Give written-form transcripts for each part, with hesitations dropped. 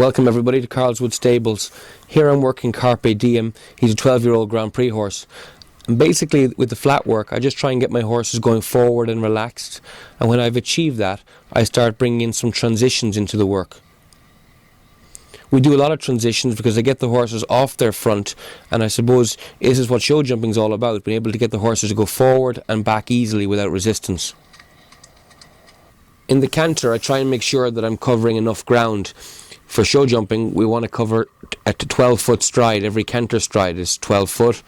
Welcome everybody to Carlswood Stables. Here I'm working Carpe Diem. He's a 12-year-old Grand Prix horse. And basically with the flat work, I just try and get my horses going forward and relaxed. And when I've achieved that, I start bringing in some transitions into the work. We do a lot of transitions because I get the horses off their front, and I suppose this is what show jumping is all about, being able to get the horses to go forward and back easily without resistance. In the canter, I try and make sure that I'm covering enough ground. For show jumping, we want to cover at a 12-foot stride. Every canter stride is 12 foot,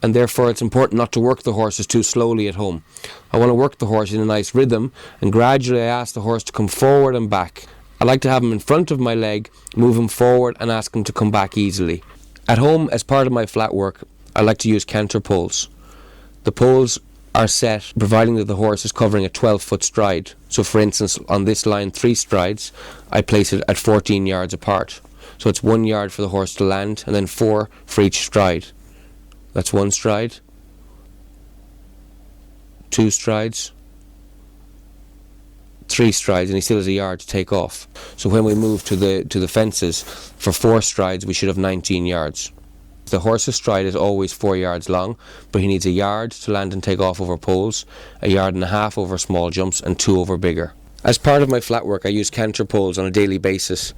and therefore it's important not to work the horses too slowly at home. I want to work the horse in a nice rhythm, and gradually I ask the horse to come forward and back. I like to have him in front of my leg, move him forward and ask him to come back easily. At home, as part of my flat work, I like to use canter poles. The poles are set providing that the horse is covering a 12-foot stride. So for instance, on this line 3 strides, I place it at 14 yards apart. So it's 1 yard for the horse to land and then 4 for each stride. That's 1 stride, 2 strides, 3 strides, and he still has a yard to take off. So when we move to the fences, for 4 strides we should have 19 yards. The horse's stride is always 4 yards long, but he needs a yard to land and take off over poles, a yard and a half over small jumps, and 2 over bigger. As part of my flat work, I use canter poles on a daily basis.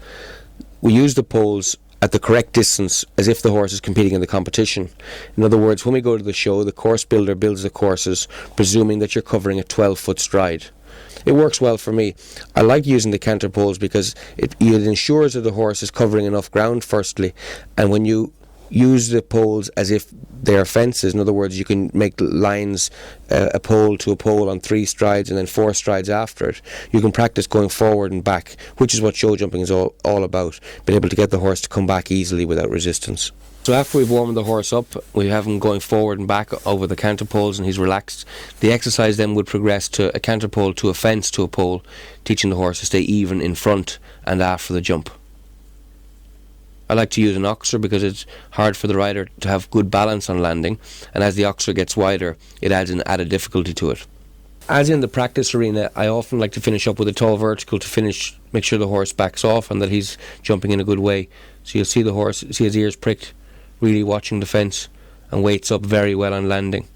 We use the poles at the correct distance as if the horse is competing in the competition. In other words, when we go to the show, the course builder builds the courses, presuming that you're covering a 12-foot stride. It works well for me. I like using the canter poles because it ensures that the horse is covering enough ground firstly, and when you use the poles as if they are fences. In other words, you can make lines, a pole to a pole on 3 strides and then 4 strides after it. You can practice going forward and back, which is what show jumping is all about, being able to get the horse to come back easily without resistance. So after we've warmed the horse up, we have him going forward and back over the canter poles and he's relaxed. The exercise then would progress to a canter pole to a fence to a pole, teaching the horse to stay even in front and after the jump. I like to use an oxer because it's hard for the rider to have good balance on landing, and as the oxer gets wider, it adds an added difficulty to it. As in the practice arena, I often like to finish up with a tall vertical to make sure the horse backs off and that he's jumping in a good way. So you'll see the horse, see his ears pricked, really watching the fence, and weights up very well on landing.